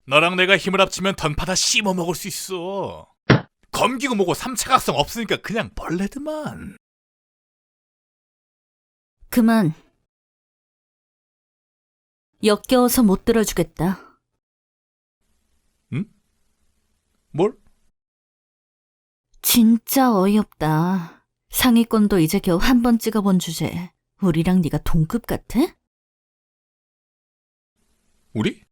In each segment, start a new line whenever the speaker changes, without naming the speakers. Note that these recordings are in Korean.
너랑 내가 힘을 합치면 던파 다 씹어 먹을 수 있어. 검기고 뭐고 삼차각성 없으니까 그냥 벌레드만.
그만. 역겨워서 못 들어주겠다.
응? 뭘?
진짜 어이없다. 상위권도 이제 겨우 한 번 찍어본 주제에 우리랑 네가 동급 같아?
우리?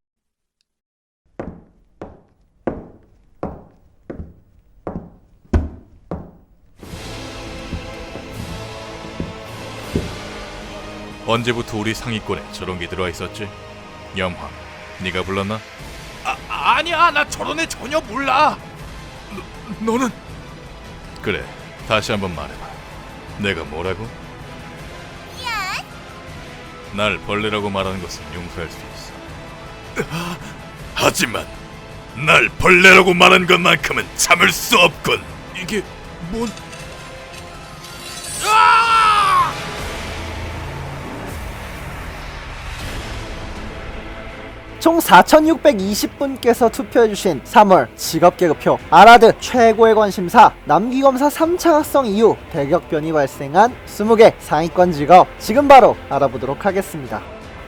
언제부터 우리 상위권에 저런 게 들어와 있었지? 염화, 네가 불렀나? 아니야, 나 저런 애 전혀 몰라. 너는? 그래, 다시 한번 말해봐. 내가 뭐라고? 날 벌레라고 말하는 것은 용서할 수 있어. 하지만 날 벌레라고 말한 것만큼은 참을 수 없군. 이게 뭔...
총 4,620분께서 투표해주신 3월 직업계급표 아라드 최고의 관심사 남기검사 3차 각성 이후 대격변이 발생한 20개 상위권 직업 지금 바로 알아보도록 하겠습니다.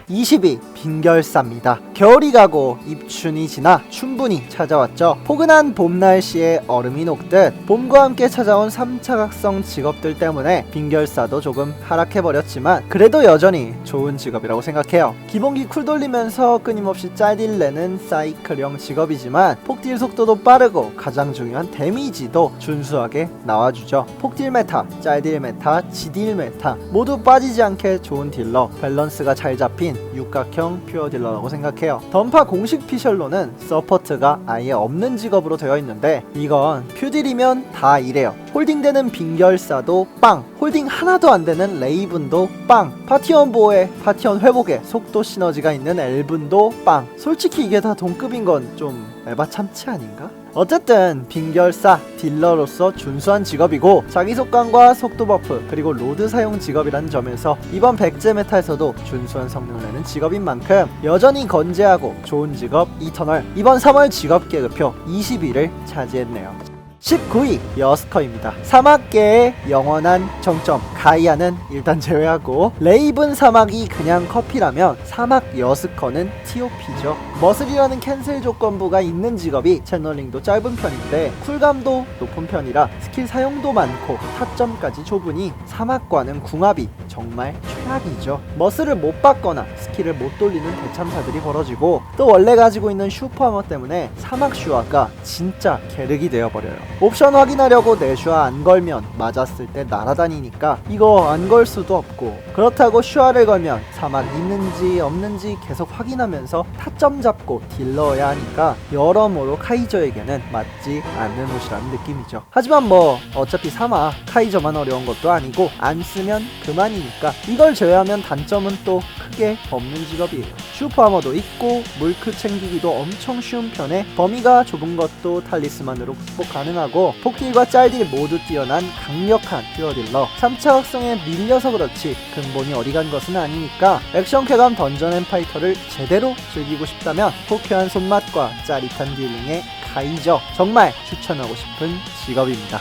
20위 빙결사입니다. 겨울이 가고 입춘이 지나 춘분이 찾아왔죠. 포근한 봄 날씨에 얼음이 녹듯 봄과 함께 찾아온 3차 각성 직업들 때문에 빙결사도 조금 하락해버렸지만 그래도 여전히 좋은 직업이라고 생각해요. 기본기 쿨 돌리면서 끊임없이 짤딜 내는 사이클형 직업이지만 폭딜 속도도 빠르고 가장 중요한 데미지도 준수하게 나와주죠. 폭딜 메타, 짤딜 메타, 지딜 메타 모두 빠지지 않게 좋은 딜러, 밸런스가 잘 잡힌 육각형 퓨어 딜러라고 생각해요. 던파 공식 피셜로는 서포트가 아예 없는 직업으로 되어 있는데 이건 퓨딜이면 다 이래요. 홀딩되는 빙결사도 빵, 홀딩 하나도 안 되는 레이븐도 빵, 파티원 보호에 파티원 회복에 속도 시너지가 있는 엘븐도 빵. 솔직히 이게 다 동급인 건 좀 에바 참치 아닌가? 어쨌든 빙결사 딜러로서 준수한 직업이고 자기 속감과 속도 버프 그리고 로드 사용 직업이라는 점에서 이번 백제 메타에서도 준수한 성능을 내는 직업인 만큼 여전히 건재하고 좋은 직업 이터널 이번 3월 직업 계급표 20위를 차지했네요. 19위 여스커입니다. 사막계의 영원한 정점 가이아는 일단 제외하고 레이븐 사막이 그냥 커피라면 사막 여스커는 TOP죠. 머슬이라는 캔슬 조건부가 있는 직업이 채널링도 짧은 편인데 쿨감도 높은 편이라 스킬 사용도 많고 타점까지 좁으니 사막과는 궁합이 정말 최악이죠. 머슬을 못 받거나 스킬을 못 돌리는 대참사들이 벌어지고 또 원래 가지고 있는 슈퍼하머 때문에 사막 슈아가 진짜 게르기 되어버려요. 옵션 확인하려고 내슈아 안 걸면 맞았을 때 날아다니니까 이거 안 걸 수도 없고 그렇다고 슈아를 걸면 사막 있는지 없는지 계속 확인하면서 타점 잡고 딜러야 하니까 여러모로 카이저에게는 맞지 않는 옷이라는 느낌이죠. 하지만 뭐 어차피 사막 카이저만 어려운 것도 아니고 안 쓰면 그만이니까 이걸 제외하면 단점은 또 크게 없는 직업이에요. 슈퍼하머도 있고 물크 챙기기도 엄청 쉬운 편에 범위가 좁은 것도 탈리스만으로 극복 가능하고 폭딜과 짤딜 모두 뛰어난 강력한 퓨어딜러 3차 각성에 밀려서 그렇지 근본이 어디 간 것은 아니니까 액션 쾌감 던전 앤 파이터를 제대로 즐기고 싶다면 호쾌한 손맛과 짜릿한 딜링의 카이저 정말 추천하고 싶은 직업입니다.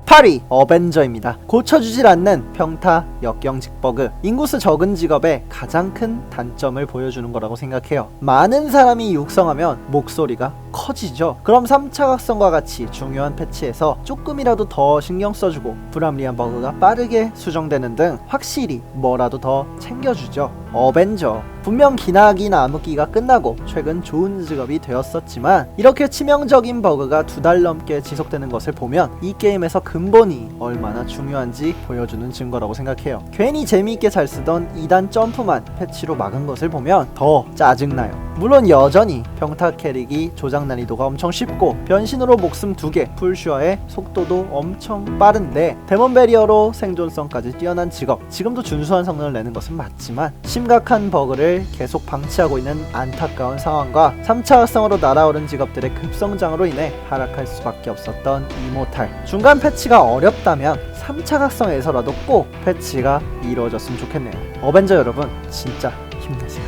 8위 어벤져입니다. 고쳐주질 않는 평타 역경 직버그 인구수 적은 직업의 가장 큰 단점을 보여주는 거라고 생각해요. 많은 사람이 육성하면 목소리가 커지죠. 그럼 3차 각성과 같이 중요한 패치에서 조금이라도 더 신경 써주고 불합리한 버그가 빠르게 수정되는 등 확실히 뭐라도 더 챙겨주죠. 어벤져 분명 기나긴 암흑기가 끝나고 최근 좋은 직업이 되었었지만 이렇게 치명적인 버그가 2달 넘게 지속되는 것을 보면 이 게임에서 근본이 얼마나 중요한지 보여주는 증거라고 생각해요. 괜히 재미있게 잘 쓰던 2단 점프만 패치로 막은 것을 보면 더 짜증나요. 물론 여전히 평타 캐릭이 조작 난이도가 엄청 쉽고 변신으로 목숨 2개 풀슈아의 속도도 엄청 빠른데 데몬 베리어로 생존성까지 뛰어난 직업 지금도 준수한 성능을 내는 것은 맞지만 심각한 버그를 계속 방치하고 있는 안타까운 상황과 3차 각성으로 날아오른 직업들의 급성장으로 인해 하락할 수밖에 없었던 이모탈 중간 패치가 어렵다면 3차 각성에서라도 꼭 패치가 이루어졌으면 좋겠네요. 어벤져 여러분 진짜 힘내세요.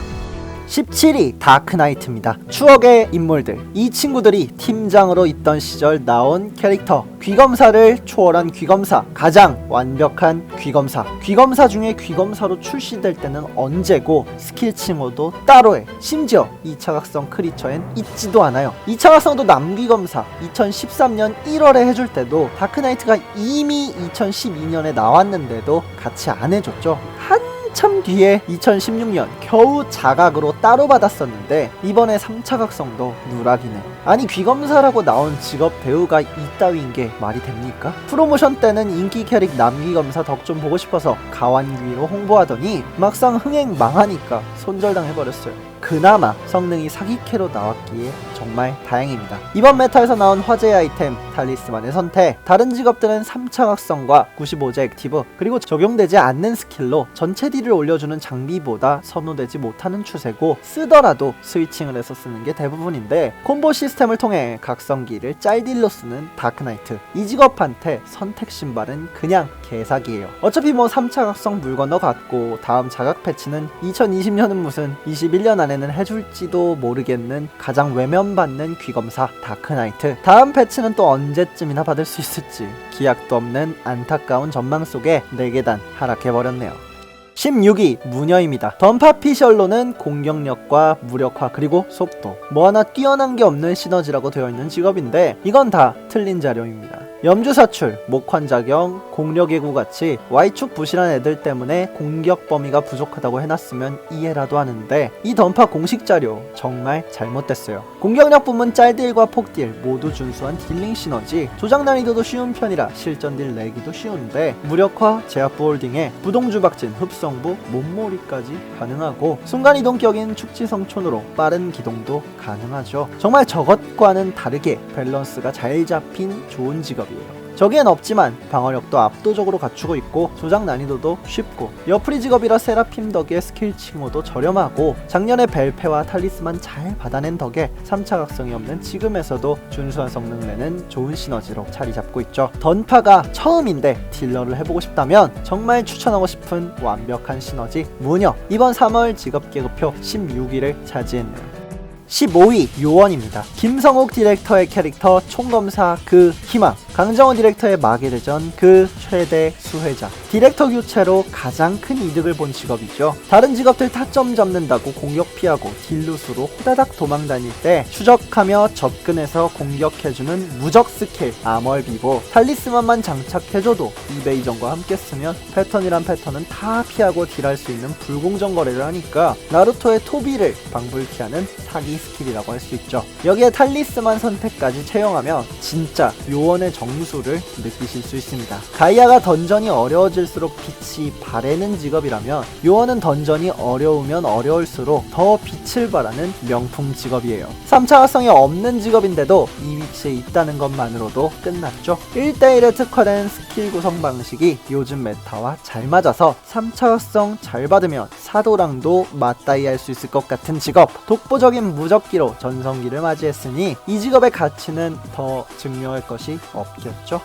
17위 다크나이트입니다. 추억의 인물들. 이 친구들이 팀장으로 있던 시절 나온 캐릭터. 귀검사를 초월한 귀검사, 가장 완벽한 귀검사. 귀검사 중에 귀검사로 출시될 때는 언제고 스킬 칭호도 따로해. 심지어 2차 각성 크리처엔 있지도 않아요. 2차 각성도 남귀검사 2013년 1월에 해줄 때도 다크나이트가 이미 2012년에 나왔는데도 같이 안 해줬죠. 한참 뒤에 2016년 겨우 자각으로 따로 받았었는데 이번에 3차 각성도 누락이네. 아니 귀검사라고 나온 직업 배우가 이따위인 게 말이 됩니까? 프로모션 때는 인기 캐릭 남귀검사 덕 좀 보고 싶어서 가완귀로 홍보하더니 막상 흥행 망하니까 손절당해버렸어요. 그나마 성능이 사기캐로 나왔기에 정말 다행입니다. 이번 메타에서 나온 화제의 아이템 탈리스만의 선택. 다른 직업들은 3차 각성과 95제 액티브 그리고 적용되지 않는 스킬로 전체 딜을 올려주는 장비보다 선호되지 못하는 추세고 쓰더라도 스위칭을 해서 쓰는 게 대부분인데 콤보 시스템을 통해 각성기를 짤딜로 쓰는 다크나이트. 이 직업한테 선택 신발은 그냥 개사기예요. 어차피 뭐 3차 각성 물 건너갔고 다음 자각 패치는 2020년은 무슨 21년 안에는 해줄지도 모르겠는 가장 외면받는 귀검사 다크나이트. 다음 패치는 또 언제쯤이나 받을 수 있을지 기약도 없는 안타까운 전망 속에 4계단 하락해버렸네요. 16위 무녀입니다. 던파 피셜로는 공격력과 무력화 그리고 속도 뭐 하나 뛰어난 게 없는 시너지라고 되어 있는 직업인데 이건 다 틀린 자료입니다. 염주사출, 목환작용, 공력예구같이 Y축 부실한 애들 때문에 공격 범위가 부족하다고 해놨으면 이해라도 하는데 이 던파 공식 자료 정말 잘못됐어요. 공격력 부문 짤딜과 폭딜 모두 준수한 딜링 시너지, 조작 난이도도 쉬운 편이라 실전딜 내기도 쉬운데 무력화, 제압부 홀딩에 부동주박진, 흡성부, 몸몰이까지 가능하고 순간이동 격인 축지성촌으로 빠른 기동도 가능하죠. 정말 저것과는 다르게 밸런스가 잘 잡힌 좋은 직업. 저기엔 없지만 방어력도 압도적으로 갖추고 있고 조작 난이도도 쉽고 여프리 직업이라 세라핌 덕에 스킬 칭호도 저렴하고 작년에 벨페와 탈리스만 잘 받아낸 덕에 3차 각성이 없는 지금에서도 준수한 성능 내는 좋은 시너지로 자리 잡고 있죠. 던파가 처음인데 딜러를 해보고 싶다면 정말 추천하고 싶은 완벽한 시너지 무녀. 이번 3월 직업 계급표 16위를 차지했네요. 15위 요원입니다. 김성욱 디렉터의 캐릭터 총검사 그 희망, 강정호 디렉터의 마계대전 그 최대 수혜자. 디렉터 교체로 가장 큰 이득을 본 직업이죠. 다른 직업들 타점 잡는다고 공격 피하고 딜루스로 호다닥 도망 다닐 때 추적하며 접근해서 공격해주는 무적 스킬 아멀 비보, 탈리스만만 장착해줘도 이베이전과 함께 쓰면 패턴이란 패턴은 다 피하고 딜할 수 있는 불공정 거래를 하니까 나루토의 토비를 방불케하는 사기 스킬이라고 할 수 있죠. 여기에 탈리스만 선택까지 채용하면 진짜 요원의 정수를 느끼실 수 있습니다. 가이아가 던전이 어려워질수록 빛이 바래는 직업이라면 요원은 던전이 어려우면 어려울수록 더 빛을 발하는 명품 직업이에요. 3차 각성이 없는 직업인데도 이 위치에 있다는 것만으로도 끝났죠. 1대1에 특화된 스킬 구성 방식이 요즘 메타와 잘 맞아서 3차 각성 잘 받으면 사도랑도 맞다이 할 수 있을 것 같은 직업. 독보적인 무적기로 전성기를 맞이했으니 이 직업의 가치는 더 증명할 것이 없겠죠.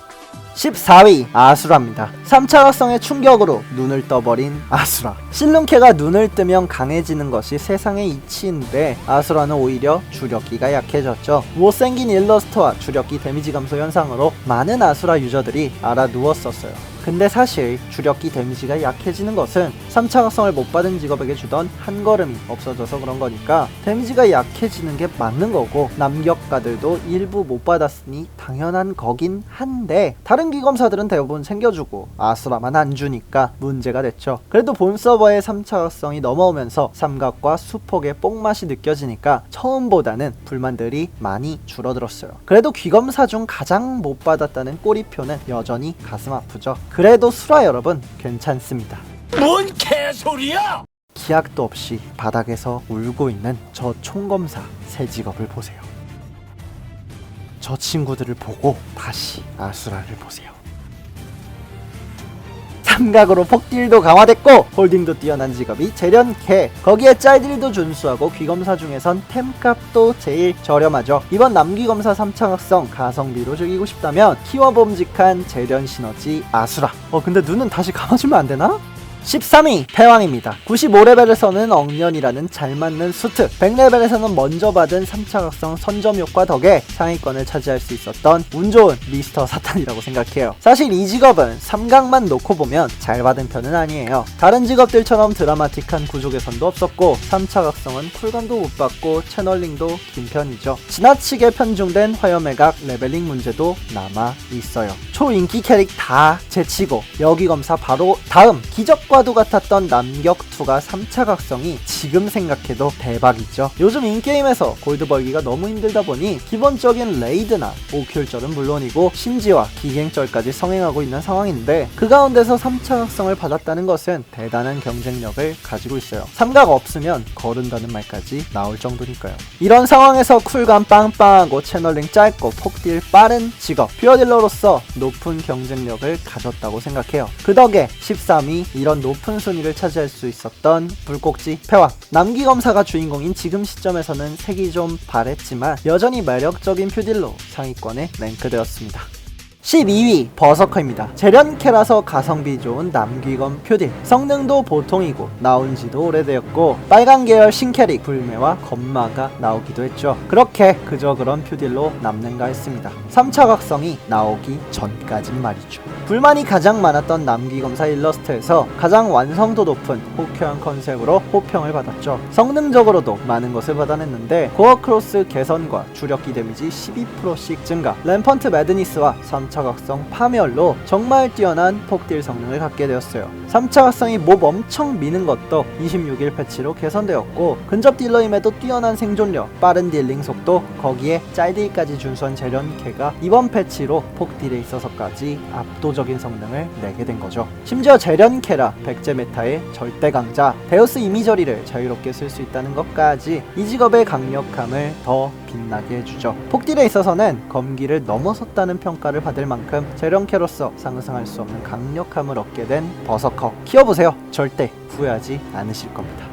14위 아수라입니다. 3차 각성의 충격으로 눈을 떠버린 아수라. 실눈캐가 눈을 뜨면 강해지는 것이 세상의 이치인데 아수라는 오히려 주력기가 약해졌죠. 못생긴 일러스트와 주력기 데미지 감소 현상으로 많은 아수라 유저들이 알아누웠었어요. 근데 사실 주력기 데미지가 약해지는 것은 3차 각성을 못 받은 직업에게 주던 한 걸음이 없어져서 그런 거니까 데미지가 약해지는 게 맞는 거고 남격가들도 일부 못 받았으니 당연한 거긴 한데 다른 기검사들은 대부분 챙겨주고 아수라만 안 주니까 문제가 됐죠. 그래도 본 서버의 3차 각성이 넘어오면서 삼각과 수폭의 뽕맛이 느껴지니까 처음보다는 불만들이 많이 줄어들었어요. 그래도 귀검사 중 가장 못 받았다는 꼬리표는 여전히 가슴 아프죠. 그래도 수라 여러분 괜찮습니다.
뭔 개소리야!
기약도 없이 바닥에서 울고 있는 저 총검사 새 직업을 보세요. 저 친구들을 보고 다시 아수라를 보세요. 삼각으로 폭딜도 강화됐고 홀딩도 뛰어난 직업이 재련캐. 거기에 짤딜도 준수하고 귀검사 중에선 템값도 제일 저렴하죠. 이번 남귀검사 3차 각성 가성비로 즐기고 싶다면 키워봄직한 재련 시너지 아수라. 근데 눈은 다시 감아주면 안 되나? 13위 패왕입니다. 95레벨에서는 억년이라는 잘 맞는 수트, 100레벨에서는 먼저 받은 3차 각성 선점 효과 덕에 상위권을 차지할 수 있었던 운 좋은 미스터 사탄이라고 생각해요. 사실 이 직업은 3강만 놓고 보면 잘 받은 편은 아니에요. 다른 직업들처럼 드라마틱한 구조 개선도 없었고 3차 각성은 쿨감도 못 받고 채널링도 긴 편이죠. 지나치게 편중된 화염매각 레벨링 문제도 남아 있어요. 초인기 캐릭 다 제치고 여기검사 바로 다음 기적과도 같았던 남격2가 3차 각성이 지금 생각해도 대박이죠. 요즘 인게임에서 골드 벌기가 너무 힘들다 보니 기본적인 레이드나 오큐절은 물론이고 심지어 기갱절까지 성행하고 있는 상황인데 그 가운데서 3차 각성을 받았다는 것은 대단한 경쟁력을 가지고 있어요. 삼각 없으면 거른다는 말까지 나올 정도니까요. 이런 상황에서 쿨감 빵빵하고 채널링 짧고 폭딜 빠른 직업 퓨어딜러로서 높은 경쟁력을 가졌다고 생각해요. 그 덕에 13위 이런 높은 순위를 차지할 수 있었던 불꼭지 패왕. 남기검사가 주인공인 지금 시점에서는 색이 좀 바랬지만 여전히 매력적인 퓨딜로 상위권에 랭크되었습니다. 12위 버서커입니다. 재련캐라서 가성비 좋은 남귀검 퓨딜, 성능도 보통이고 나온지도 오래되었고 빨간 계열 신캐릭 불매와 건마가 나오기도 했죠. 그렇게 그저 그런 퓨딜로 남는가 했습니다. 3차 각성이 나오기 전까진 말이죠. 불만이 가장 많았던 남귀검사 일러스트에서 가장 완성도 높은 호쾌한 컨셉으로 호평을 받았죠. 성능적으로도 많은 것을 받아냈는데 고어 크로스 개선과 주력기 데미지 12%씩 증가, 램펀트 매드니스와 3차 각성 파멸로 정말 뛰어난 폭딜 성능을 갖게 되었어요. 3차 각성이 몹 엄청 미는 것도 26일 패치로 개선되었고 근접 딜러임에도 뛰어난 생존력, 빠른 딜링 속도, 거기에 짤딜까지 준수한 재련캐가 이번 패치로 폭딜에 있어서까지 압도적인 성능을 내게 된 거죠. 심지어 재련캐라 백제 메타의 절대 강자 데우스 이미저리를 자유롭게 쓸 수 있다는 것까지 이 직업의 강력함을 더 빛나게 해주죠. 폭딜에 있어서는 검기를 넘어섰다는 평가를 받을 만큼 재련캐로서 상상할 수 없는 강력함을 얻게 된 버서커. 키워보세요. 절대 후회하지 않으실 겁니다.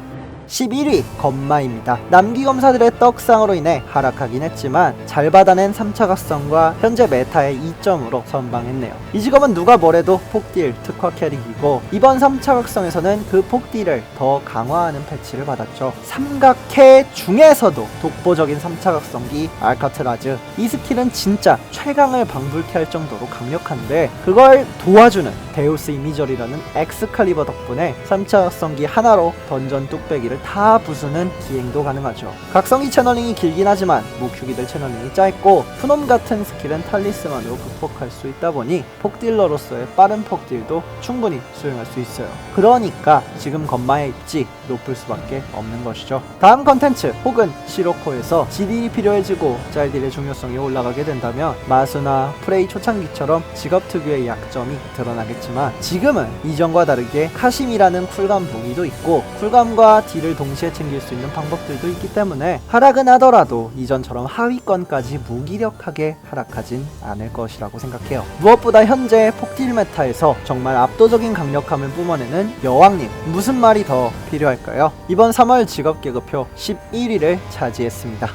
11위 건마입니다. 남기검사들의 떡상으로 인해 하락하긴 했지만 잘 받아낸 3차 각성과 현재 메타의 2점으로 선방했네요. 이 직업은 누가 뭐래도 폭딜 특화 캐릭이고 이번 3차 각성에서는 그 폭딜을 더 강화하는 패치를 받았죠. 삼각캐 중에서도 독보적인 3차 각성기 알카트라즈, 이 스킬은 진짜 최강을 방불케 할 정도로 강력한데 그걸 도와주는 데우스 이미저리라는 엑스칼리버 덕분에 3차 각성기 하나로 던전 뚝배기를 다 부수는 기행도 가능하죠. 각성기 채널링이 길긴 하지만 무큐기들 채널링이 짧고 푸놈 같은 스킬은 탈리스만으로 극복할 수 있다 보니 폭딜러로서의 빠른 폭딜도 충분히 수행할 수 있어요. 그러니까 지금 건마의 입지 높을 수밖에 없는 것이죠. 다음 컨텐츠 혹은 시로코에서 GD이 필요해지고 짤딜의 중요성이 올라가게 된다면 마수나 프레이 초창기처럼 직업 특유의 약점이 드러나겠지만 지금은 이전과 다르게 카심이라는 쿨감 무기도 있고 쿨감과 딜을 동시에 챙길 수 있는 방법들도 있기 때문에 하락은 하더라도 이전처럼 하위권까지 무기력하게 하락하진 않을 것이라고 생각해요. 무엇보다 현재 폭딜 메타에서 정말 압도적인 강력함을 뿜어내는 여왕님, 무슨 말이 더 필요할까요? 이번 3월 직업 계급표 11위를 차지했습니다.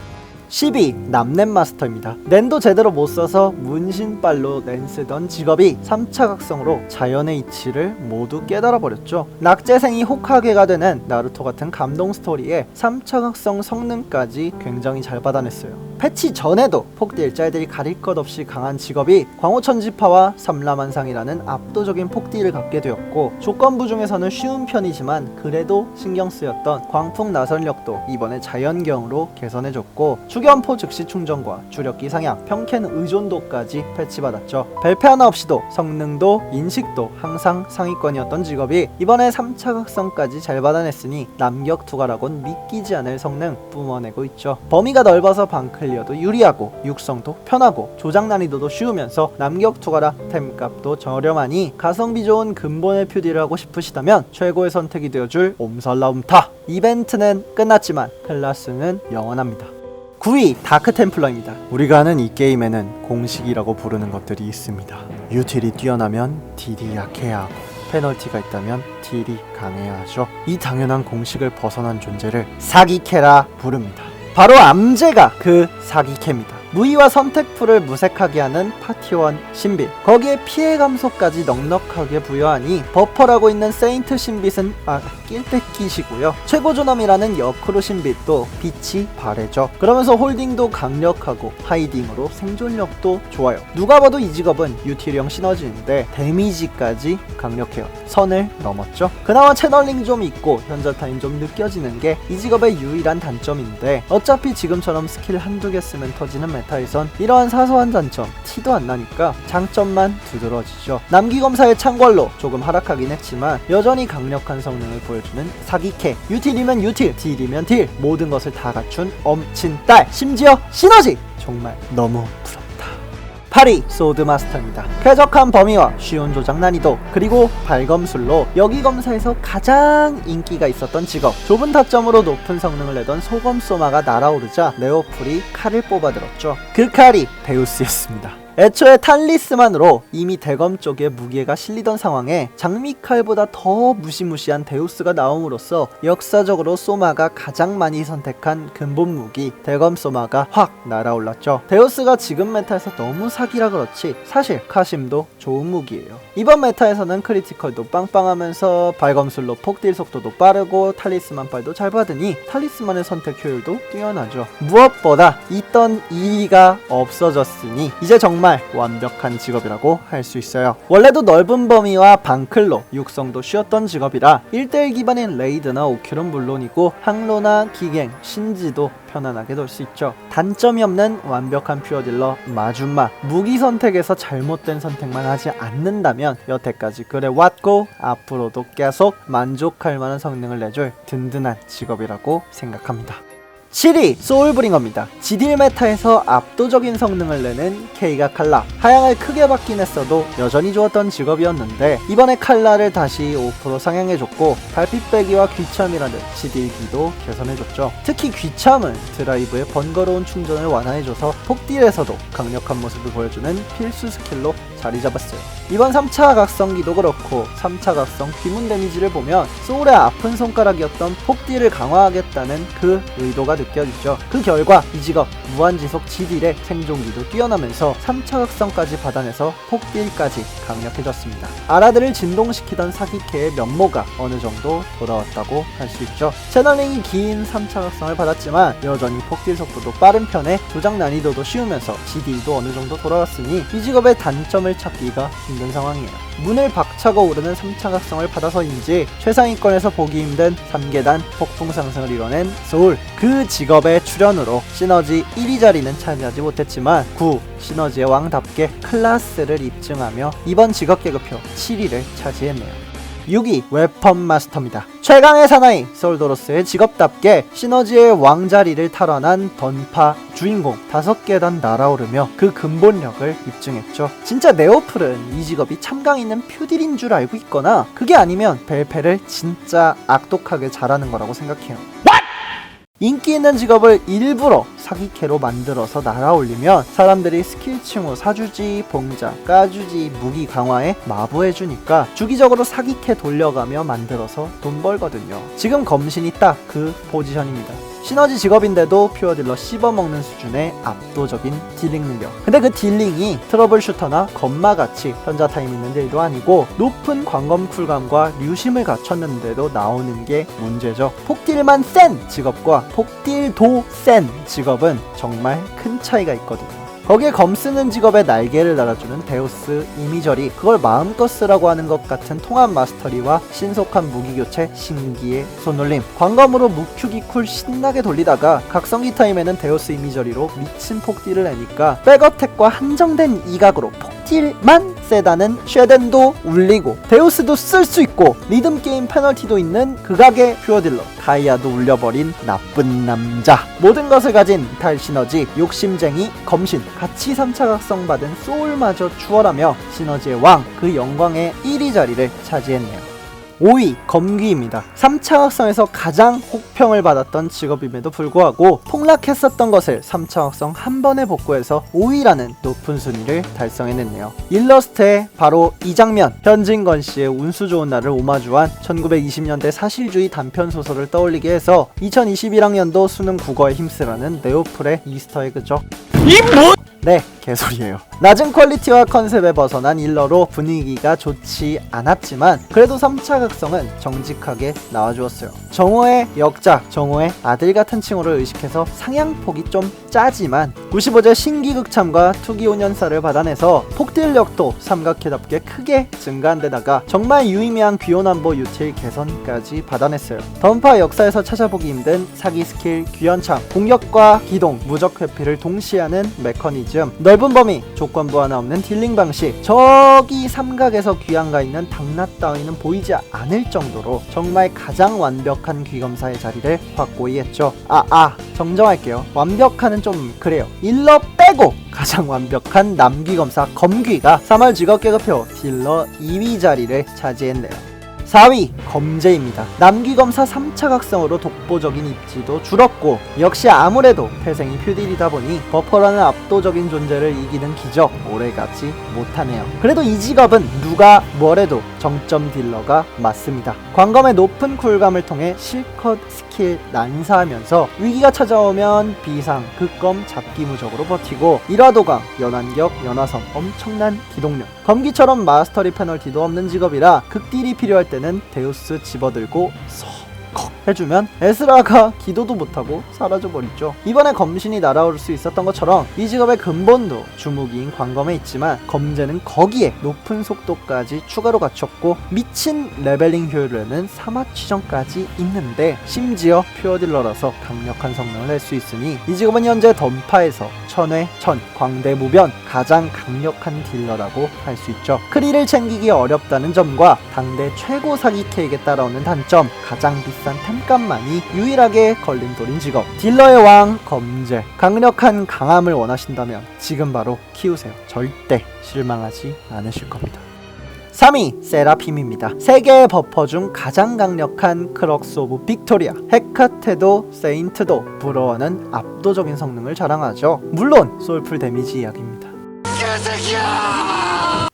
12. 남넷 마스터입니다. 낸도 제대로 못 써서 문신빨로 낸 쓰던 직업이 3차 각성으로 자연의 이치를 모두 깨달아버렸죠. 낙제생이 호카게가 되는 나루토 같은 감동 스토리에 3차 각성 성능까지 굉장히 잘 받아냈어요. 패치 전에도 폭딜 짤들이 가릴 것 없이 강한 직업이 광호천지파와 삼라만상이라는 압도적인 폭딜을 갖게 되었고 조건부 중에서는 쉬운 편이지만 그래도 신경 쓰였던 광풍 나선력도 이번에 자연경으로 개선해줬고 추견포 즉시 충전과 주력기 상향, 평캔 의존도까지 패치받았죠. 벨페 하나 없이도 성능도 인식도 항상 상위권이었던 직업이 이번에 3차 각성까지 잘 받아냈으니 남격2가라곤 믿기지 않을 성능 뿜어내고 있죠. 범위가 넓어서 방클리어도 유리하고 육성도 편하고 조작 난이도도 쉬우면서 남격2가라 템값도 저렴하니 가성비 좋은 근본의 퓨디를 하고 싶으시다면 최고의 선택이 되어줄 옴설라움타. 이벤트는 끝났지만 클라스는 영원합니다. 9위 다크템플러입니다. 우리가 아는 이 게임에는 공식이라고 부르는 것들이 있습니다. 유틸이 뛰어나면 딜이 약해야 하고 페널티가 있다면 딜이 강해야 하죠. 이 당연한 공식을 벗어난 존재를 사기캐라 부릅니다. 바로 암제가 그 사기캐입니다. 무의와 선택풀을 무색하게 하는 파티원 신빗, 거기에 피해 감소까지 넉넉하게 부여하니 버퍼라고 있는 세인트 신빗은 낄 때 끼시고요. 최고 존엄이라는 여크로 신빗도 빛이 바래죠. 그러면서 홀딩도 강력하고 하이딩으로 생존력도 좋아요. 누가 봐도 이 직업은 유틸형 시너지인데 데미지까지 강력해요. 선을 넘었죠. 그나마 채널링 좀 있고 현자 타임 좀 느껴지는 게 이 직업의 유일한 단점인데, 어차피 지금처럼 스킬 한두 개 쓰면 터지는 메타에선 이러한 사소한 단점 티도 안 나니까 장점만 두드러지죠. 남기검사의 창궐로 조금 하락하긴 했지만 여전히 강력한 성능을 보여주는 사기캐. 유틸이면 유틸, 딜이면 딜, 모든 것을 다 갖춘 엄친딸, 심지어 시너지! 정말 너무 부럽다. 8위 소드 마스터입니다. 쾌적한 범위와 쉬운 조작 난이도, 그리고 발검술로 여기 검사에서 가장 인기가 있었던 직업, 좁은 타점으로 높은 성능을 내던 소검 소마가 날아오르자 네오풀이 칼을 뽑아들었죠. 그 칼이 데우스였습니다. 애초에 탈리스만으로 이미 대검 쪽에 무게가 실리던 상황에 장미칼보다 더 무시무시한 데우스가 나옴으로써 역사적으로 소마가 가장 많이 선택한 근본 무기 대검 소마가 확 날아올랐죠. 데우스가 지금 메타에서 너무 사기라 그렇지 사실 카심도 좋은 무기예요. 이번 메타에서는 크리티컬도 빵빵하면서 발검술로 폭딜 속도도 빠르고 탈리스만 발도 잘 받으니 탈리스만의 선택 효율도 뛰어나죠. 무엇보다 있던 2위가 없어졌으니 이제 정말 완벽한 직업이라고 할 수 있어요. 원래도 넓은 범위와 방클로 육성도 쉬웠던 직업이라 1대1 기반인 레이드나 오킬은 물론이고 항로나 기갱, 신지도 편안하게 돌 수 있죠. 단점이 없는 완벽한 퓨어딜러 마줌마, 무기 선택에서 잘못된 선택만 하지 않는다면 여태까지 그래왔고 앞으로도 계속 만족할 만한 성능을 내줄 든든한 직업이라고 생각합니다. 7위 소울브링어입니다. 지딜 메타에서 압도적인 성능을 내는 케이가 칼라. 하향을 크게 받긴 했어도 여전히 좋았던 직업이었는데 이번에 칼라를 다시 5% 상향해줬고 달빛 빼기와 귀참이라는 지딜기도 개선해줬죠. 특히 귀참은 드라이브의 번거로운 충전을 완화해줘서 폭딜에서도 강력한 모습을 보여주는 필수 스킬로 자리 잡았어요. 이번 3차 각성기도 그렇고 3차 각성 귀문 데미지를 보면 소울의 아픈 손가락이었던 폭딜을 강화하겠다는 그 의도가 느껴지죠. 그 결과 이 직업 무한지속 지딜의 생존기도 뛰어나면서 3차 각성까지 받아내서 폭딜까지 강력해졌습니다. 아라들을 진동시키던 사기캐의 면모가 어느 정도 돌아왔다고 할 수 있죠. 채널링이 긴 3차 각성을 받았지만 여전히 폭딜 속도도 빠른 편에 조작 난이도도 쉬우면서 지딜도 어느 정도 돌아왔으니 이 직업의 단점을 찾기가 힘든 상황이에요. 문을 박차고 오르는 3차 각성을 받아서인지 최상위권에서 보기 힘든 3계단 폭풍 상승을 이뤄낸 소울. 그 직업의 출연으로 시너지 1위 자리는 차지하지 못했지만 시너지의 왕답게 클라스를 입증하며 이번 직업 계급표 7위를 차지했네요. 6위 웨펀 마스터입니다. 최강의 사나이 솔도로스의 직업답게 시너지의 왕자리를 탈환한 던파 주인공 5계단 날아오르며 그 근본력을 입증했죠. 진짜 네오플은 이 직업이 참강 있는 퓨딜인 줄 알고 있거나 그게 아니면 벨페를 진짜 악독하게 잘하는 거라고 생각해요. 인기 있는 직업을 일부러 사기캐로 만들어서 날아올리면 사람들이 스킬 칭호 사주지, 봉자, 까주지, 무기 강화에 마부해주니까 주기적으로 사기캐 돌려가며 만들어서 돈 벌거든요. 지금 검신이 딱 그 포지션입니다. 시너지 직업인데도 퓨어딜러 씹어먹는 수준의 압도적인 딜링 능력. 근데 그 딜링이 트러블 슈터나 건마같이 현자 타임 있는 딜도 아니고 높은 광검 쿨감과 류심을 갖췄는데도 나오는 게 문제죠. 폭딜만 센 직업과 폭딜도 센 직업은 정말 큰 차이가 있거든요. 거기에 검 쓰는 직업에 날개를 달아주는 데우스 이미저리, 그걸 마음껏 쓰라고 하는 것 같은 통합 마스터리와 신속한 무기교체 신기의 손놀림, 광검으로 무큐기 쿨 신나게 돌리다가 각성기 타임에는 데우스 이미저리로 미친 폭딜을 내니까 백어택과 한정된 이각으로 폭딜만 세다는 쉐덴도 울리고 데우스도 쓸 수 있고 리듬게임 페널티도 있는 극악의 퓨어딜러 가이아도 울려버린 나쁜 남자. 모든 것을 가진 이탈 시너지, 욕심쟁이, 검신, 같이 3차 각성 받은 소울마저 추월하며 시너지의 왕, 그 영광의 1위 자리를 차지했네요. 5위 검귀입니다. 3차 각성에서 가장 혹평을 받았던 직업임에도 불구하고 폭락했었던 것을 3차 각성 한 번에 복구해서 5위라는 높은 순위를 달성해냈네요. 일러스트에 바로 이 장면, 현진건 씨의 운수 좋은 날을 오마주한 1920년대 사실주의 단편 소설을 떠올리게 해서 2021학년도 수능 국어에 힘쓰라는 네오플의 이스터에그죠. 네, 개소리예요. 낮은 퀄리티와 컨셉에 벗어난 일러로 분위기가 좋지 않았지만 그래도 3차 각성은 정직하게 나와주었어요. 정호의 역작, 정호의 아들 같은 칭호를 의식해서 상향폭이 좀 짜지만 95제 신기극참과 투기온연사를 받아내서 폭딜력도 삼각회답게 크게 증가한 데다가 정말 유의미한 귀혼안보 유틸 개선까지 받아냈어요. 던파 역사에서 찾아보기 힘든 사기 스킬 귀연창, 공격과 기동, 무적 회피를 동시에 하는 메커니즘, 넓은 범위, 조건부 하나 없는 딜링 방식, 저기 삼각에서 귀환가 있는 당납 따위는 보이지 않을 정도로 정말 가장 완벽한 귀검사의 자리를 확고히 했죠. 정정할게요. 완벽한은 좀 그래요. 일러 빼고 가장 완벽한 남귀검사 검귀가 3월 직업계급표 딜러 2위 자리를 차지했네요. 4위 검제입니다. 남귀검사 3차 각성으로 독보적인 입지도 줄었고 역시 아무래도 태생이 퓨딜이다 보니 버퍼라는 압도적인 존재를 이기는 기적 오래가지 못하네요. 그래도 이 직업은 누가 뭐래도 정점 딜러가 맞습니다. 광검의 높은 쿨감을 통해 실컷 스킬 난사하면서 위기가 찾아오면 비상, 극검, 잡기 무적으로 버티고 일화도강, 연환격, 연화섬, 엄청난 기동력, 검기처럼 마스터리 페널티도 없는 직업이라 극딜이 필요할 때는 데우스 집어들고 퍽 해주면 에스라가 기도도 못하고 사라져버리죠. 이번에 검신이 날아올 수 있었던 것처럼 이 직업의 근본도 주무기인 광검에 있지만 검제는 거기에 높은 속도까지 추가로 갖췄고 미친 레벨링 효율에는 사마취전까지 있는데 심지어 퓨어딜러라서 강력한 성능을 낼 수 있으니 이 직업은 현재 던파에서 천회, 천, 광대무변 가장 강력한 딜러라고 할 수 있죠. 크리를 챙기기 어렵다는 점과 당대 최고 사기 K에게 따라오는 단점, 가장 비싼 템값만이 유일하게 걸림돌인 직업, 딜러의 왕 검제. 강력한 강함을 원하신다면 지금 바로 키우세요. 절대 실망하지 않으실 겁니다. 3위 세라핌입니다. 세계의 버퍼 중 가장 강력한 크럭스 오브 빅토리아. 헤카테도 세인트도 부러워하는 압도적인 성능을 자랑하죠. 물론 솔풀 데미지 이야기입니다.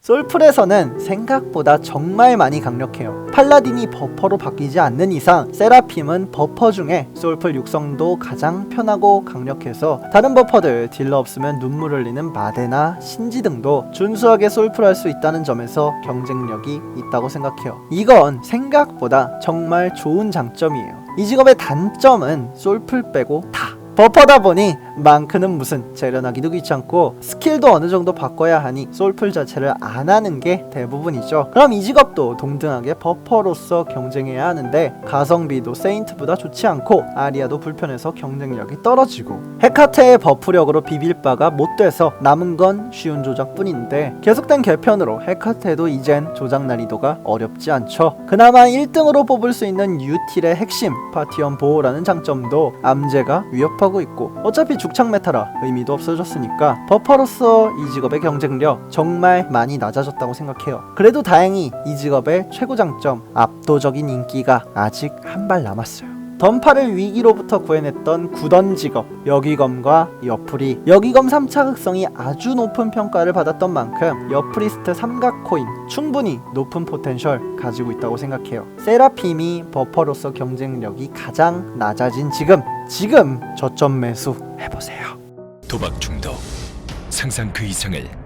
솔풀에서는 생각보다 정말 많이 강력해요. 팔라딘이 버퍼로 바뀌지 않는 이상 세라핌은 버퍼 중에 솔풀 육성도 가장 편하고 강력해서 다른 버퍼들 딜러 없으면 눈물 흘리는 마데나 신지 등도 준수하게 솔풀할 수 있다는 점에서 경쟁력이 있다고 생각해요. 이건 생각보다 정말 좋은 장점이에요. 이 직업의 단점은 솔풀 빼고 다 버퍼다 보니 많크는 무슨 재련하기도 귀찮고 스킬도 어느 정도 바꿔야 하니 솔풀 자체를 안 하는 게 대부분이죠. 그럼 이 직업도 동등하게 버퍼로서 경쟁해야 하는데 가성비도 세인트보다 좋지 않고 아리아도 불편해서 경쟁력이 떨어지고 헤카테의 버프력으로 비빌 바가 못 돼서 남은 건 쉬운 조작뿐인데 계속된 개편으로 헤카테도 이젠 조작 난이도가 어렵지 않죠. 그나마 1등으로 뽑을 수 있는 유틸의 핵심 파티원 보호라는 장점도 암제가 위협하고 있고 어차피 죽창 메타라 의미도 없어졌으니까 버퍼로서 이 직업의 경쟁력 정말 많이 낮아졌다고 생각해요. 그래도 다행히 이 직업의 최고 장점 압도적인 인기가 아직 한 발 남았어요. 던파를 위기로부터 구해냈던 구던 직업 여기검과 여프리. 여기검 3차 극성이 아주 높은 평가를 받았던 만큼 여프리스트 삼각코인 충분히 높은 포텐셜 가지고 있다고 생각해요. 세라핌이 버퍼로서 경쟁력이 가장 낮아진 지금 저점 매수 해보세요.
도박 중독 상상 그 이상을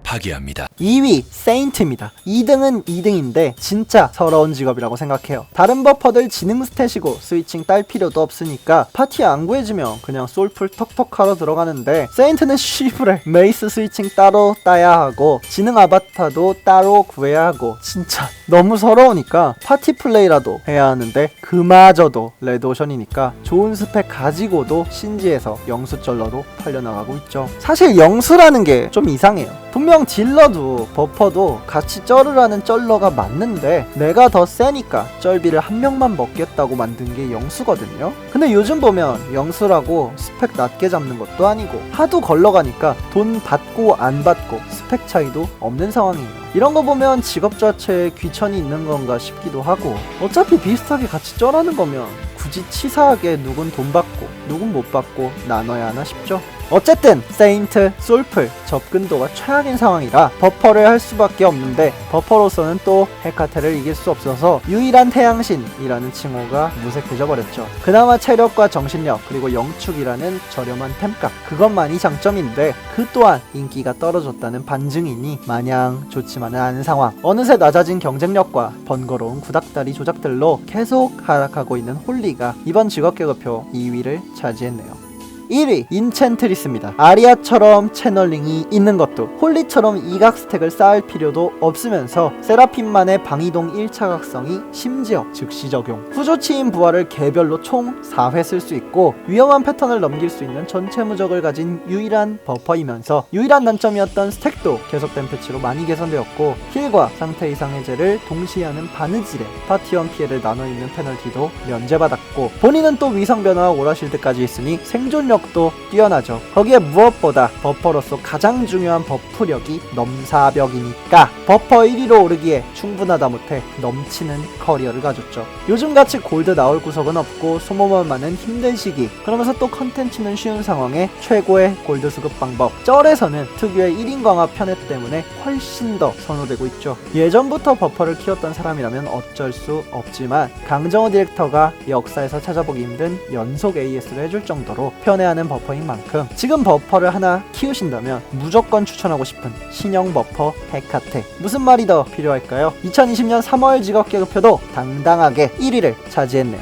파괴합니다.
2위 세인트입니다. 2등은 2등인데 진짜 서러운 직업이라고 생각해요. 다른 버퍼들 지능 스탯이고 스위칭 딸 필요도 없으니까 파티에 안 구해지면 그냥 솔풀 턱턱 하러 들어가는데 세인트는 쉬브레 메이스 스위칭 따로 따야 하고 지능 아바타도 따로 구해야 하고 진짜 너무 서러우니까 파티 플레이라도 해야 하는데 그마저도 레드오션이니까 좋은 스펙 가지고도 신지에서 영수쩔러로 팔려나가고 있죠. 사실 영수라는 게 좀 이상해요. 분명 딜러도 버퍼도 같이 쩔으라는 쩔러가 맞는데 내가 더 세니까 쩔비를 한 명만 먹겠다고 만든 게 영수거든요. 근데 요즘 보면 영수라고 스펙 낮게 잡는 것도 아니고 하도 걸러가니까 돈 받고 안 받고 스펙 차이도 없는 상황이에요. 이런 거 보면 직업 자체에 귀천이 있는 건가 싶기도 하고, 어차피 비슷하게 같이 쩌라는 거면 굳이 치사하게 누군 돈 받고 누군 못 받고 나눠야 하나 싶죠. 어쨌든 세인트, 솔플 접근도가 최악인 상황이라 버퍼를 할 수밖에 없는데, 버퍼로서는 또 헤카테를 이길 수 없어서 유일한 태양신이라는 칭호가 무색해져 버렸죠. 그나마 체력과 정신력 그리고 영축이라는 저렴한 템값, 그것만이 장점인데 그 또한 인기가 떨어졌다는 반증이니 마냥 좋지만은 않은 상황. 어느새 낮아진 경쟁력과 번거로운 구닥다리 조작들로 계속 하락하고 있는 홀리가 이번 직업계급표 2위를 차지했네요. 1위 인챈트리스입니다. 아리아처럼 채널링이 있는 것도, 홀리처럼 이각 스택을 쌓을 필요도 없으면서 세라핀만의 방이동 1차 각성이 심지어 즉시 적용, 후조치인 부활을 개별로 총 4회 쓸 수 있고 위험한 패턴을 넘길 수 있는 전체 무적을 가진 유일한 버퍼이면서 유일한 단점이었던 스택도 계속된 패치로 많이 개선되었고, 힐과 상태 이상 해제를 동시에 하는 바느질에 파티원 피해를 나눠 입는 페널티도 면제받았고, 본인은 또 위상 변화와 오라실드까지 있으니 생존력 도 뛰어나죠. 거기에 무엇보다 버퍼로서 가장 중요한 버프력이 넘사벽이니까 버퍼 1위로 오르기에 충분하다 못해 넘치는 커리어를 가졌죠. 요즘같이 골드 나올 구석은 없고 소모만 많은 힘든 시기, 그러면서 또 컨텐츠는 쉬운 상황에 최고의 골드 수급 방법, 쩔에서는 특유의 1인 강화 편애 때문에 훨씬 더 선호되고 있죠. 예전부터 버퍼를 키웠던 사람이라면 어쩔 수 없지만 강정호 디렉터가 역사에서 찾아보기 힘든 연속 AS를 해줄 정도로 편애하는 버퍼인 만큼 지금 버퍼를 하나 키우신다면 무조건 추천하고 싶은 신형 버퍼 헤카테. 무슨 말이 더 필요할까요? 2020년 3월 직업계급표도 당당하게 1위를 차지했네요.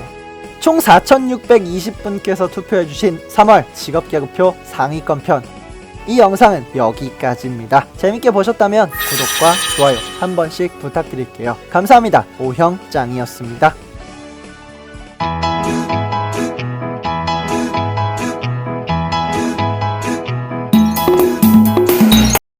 총 4,620분께서 투표해주신 3월 직업계급표 상위권 편, 이 영상은 여기까지입니다. 재밌게 보셨다면 구독과 좋아요 한 번씩 부탁드릴게요. 감사합니다. 오형짱이었습니다.